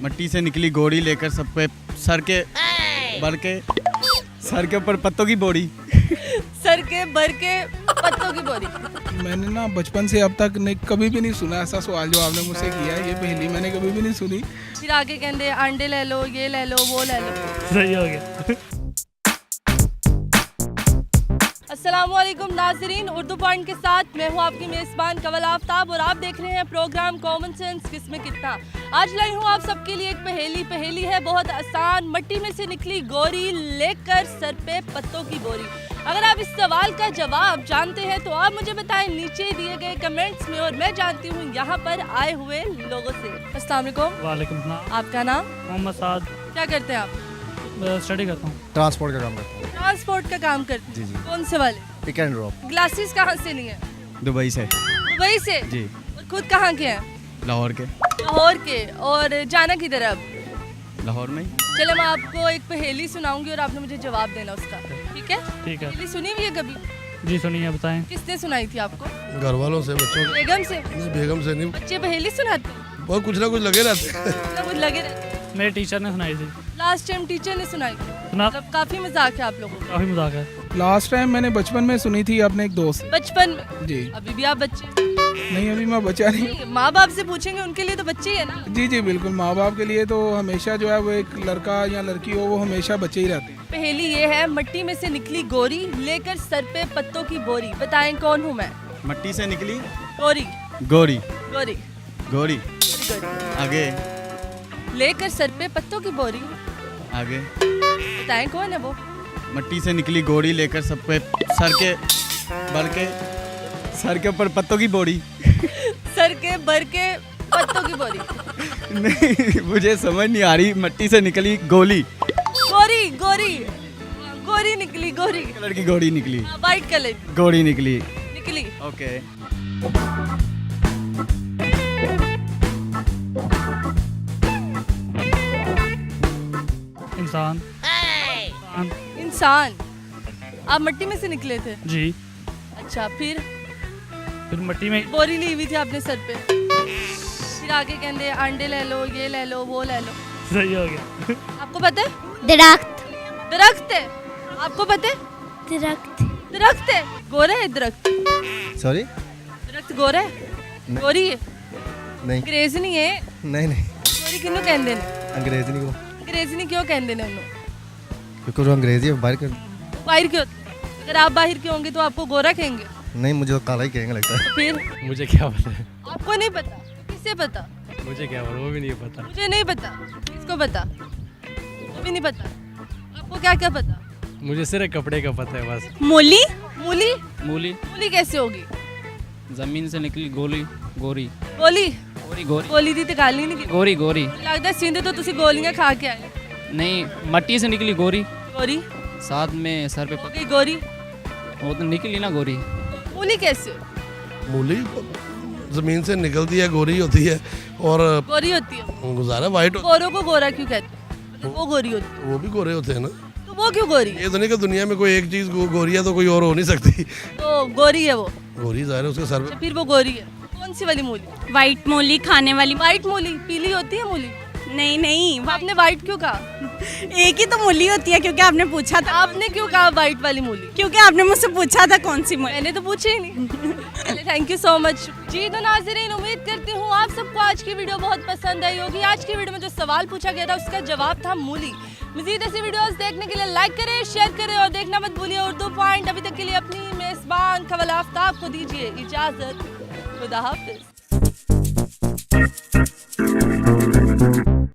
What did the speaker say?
मट्टी से निकली गोरी लेकर सब पे सर के ऊपर पत्तों की बोरी। सर के भर के पत्तों की बोरी। मैंने ना बचपन से अब तक कभी भी नहीं सुना ऐसा सवाल जो आपने मुझसे किया है। ये पहली मैंने कभी भी नहीं सुनी। फिर आगे कहते अंडे ले लो, ये ले लो, वो ले लो। सही हो गया। अस्सलामुअलैकुम नाजरीन, उर्दू पॉइंट के साथ मैं हूँ आपकी मेज़बान कवल आफ्ताब और आप देख रहे हैं प्रोग्राम कॉमन सेंस किसमें कितना। आज लाई हूँ आप सबके लिए एक पहेली है बहुत आसान। मट्टी में से निकली गोरी लेकर सर पे पत्तों की बोरी। अगर आप इस सवाल का जवाब जानते हैं तो आप मुझे बताएं नीचे दिए गए कमेंट्स में और मैं जानती हूँ यहाँ पर आए हुए लोगों से। अस्सलाम वालेकुम। वालेकुम सलाम। आपका नाम? मोहम्मद साद। क्या करते हैं आप? स्टडी करता हूँ। ट्रांसपोर्ट का काम करता हूँ। ट्रांसपोर्ट का काम करते हैं? जी जी। कौन से वाले? Pick and drop. ग्लासेस कहाँ से लिए? दुबई से। दुबई से? जी। और खुद कहाँ के हैं? लाहौर के। लाहौर के। और जाना किधर है अब? लाहौर में ही। चलो मैं आपको एक पहेली सुनाऊंगी और आपने मुझे जवाब देना उसका, ठीक है? ठीक है। पहेली सुनी हुई है कभी? जी सुनिए, बताएं। किसने सुनाई थी आपको? घर वालों से, बच्चों से। बेगम से? नहीं, बेगम से नहीं। बच्चे पहेली सुनाते हैं? बहुत कुछ ना कुछ लगे रहते हैं। कुछ ना कुछ लगे रहते हैं। मेरे टीचर ने सुनाई थी। लास्ट टाइम टीचर ने सुनाई थी? सुना? मतलब काफी मजाक है आप लोगों को। काफी मजाक है। लास्ट टाइम मैंने बचपन में सुनी थी अपने एक दोस्त। बचपन में? जी। अभी भी आप बच्चे? नहीं, अभी मैं बचा नहीं। नहीं, माँ बाप से पूछेंगे उनके लिए तो बच्चे ही है ना। जी जी बिल्कुल, माँ बाप के लिए तो हमेशा जो है वो एक लड़का या लड़की हो वो हमेशा बच्चे ही रहते हैं। पहेली ये है, मट्टी में से निकली गोरी लेकर सर पे पत्तों की बोरी। बताएं कौन हूँ मैं? मट्टी से निकली गोरी। गोरी। गोरी। गोरी। गोरी। आगे। लेकर सर पे पत्तों की बोरी। आगे। बताएं कौन है वो? मट्टी से निकली गोरी लेकर सब पे सर के ऊपर पत्तों की बोरी। सर के भर के पत्तों की बोरी। नहीं, मुझे समझ नहीं आ रही। मट्टी से निकली गोली। गोरी गोरी गोरी निकली, गोरी। कलर की गोरी निकली। वाइट कलर की गोरी निकली। निकली। ओके। इंसान। इंसान। आप मट्टी में से निकले थे? जी। अच्छा, फिर मट्टी में बोरी ली हुई थी आपने सर पे। फिर आगे कहते अंडे ले लो, ये ले लो, वो ले लो। सही हो गया। आपको पता है? दरख्त। दरख्त है? आपको पता है? दरख्त। दरख्त है? गोरा है दरख्त? सॉरी। दरख्त गोरा है? गोरी है? नहीं अंग्रेजी नहीं है? नहीं नहीं, गोरी किन्नू कहते ने? अंग्रेजी नहीं को, अंग्रेजी नहीं क्यों कहते ने उन्होंने? क्योंकि वो अंग्रेजी है बाहर कर। बाहर क्यों? अगर आप बाहर के होंगे तो आपको गोरा कहेंगे? नहीं, मुझे तो काला ही कहेंगे लगता है। फिर मुझे क्या पता है? आपको नहीं पता? किससे पता? मुझे क्या पता, वो भी नहीं पता। मुझे नहीं पता। किसको पता? वो भी नहीं पता। आपको क्या क्या पता? मुझे सिर्फ कपड़े का पता है बस। मूली। मूली? मूली मूली कैसे होगी? जमीन से निकली गोली गोरी गोली? गोरी गोरी गोली दी तो गाली नहीं की। गोरी गोरी लगता है सिंध तो तुसी गोलियां खा के आए। नहीं, मट्टी से निकली गोरी, गोरी साथ में सर पे हो गई गोरी। वो तो निकली ना गोरी। मूली कैसे? मूली जमीन से निकलती है, गोरी होती है और गोरी होती है। गुजारा वाइट। गोरों को गोरा क्यों कहते हैं? अगर वो गोरी होती वो भी गोरे होते हैं ना। तो वो क्यों गोरी है? ये तो नहीं कि दुनिया में कोई एक चीज गोरी है तो कोई और हो नहीं सकती। तो गोरी है वो। गोरी ज़ाहिर है उसके सर तो फिर वो गोरी है। कौन सी वाली मूली? वाइट मूली, खाने वाली। व्हाइट मूली? पीली होती है मूली? नहीं नहीं, आपने व्हाइट क्यों कहा? एक ही तो मूली होती है क्योंकि आपने पूछा था। आपने क्यों कहा व्हाइट वाली मूली? क्योंकि आपने मुझसे पूछा था कौन सी मूली। मैंने तो पूछे ही नहीं। चलिए, थैंक यू सो मच। जी तो नाज़रीन, उम्मीद करती हूँ आप सबको आज की वीडियो बहुत पसंद आई होगी। आज की वीडियो में जो सवाल पूछा गया था उसका जवाब था मूली। मज़ीद ऐसी वीडियोस देखने के लिए लाइक करें, शेयर करें और देखना मत भूलिए उर्दू पॉइंट। अभी तक के लिए अपनी मेज़बान कवल आफ्ताब को दीजिए इजाज़त। खुदा हाफिज़।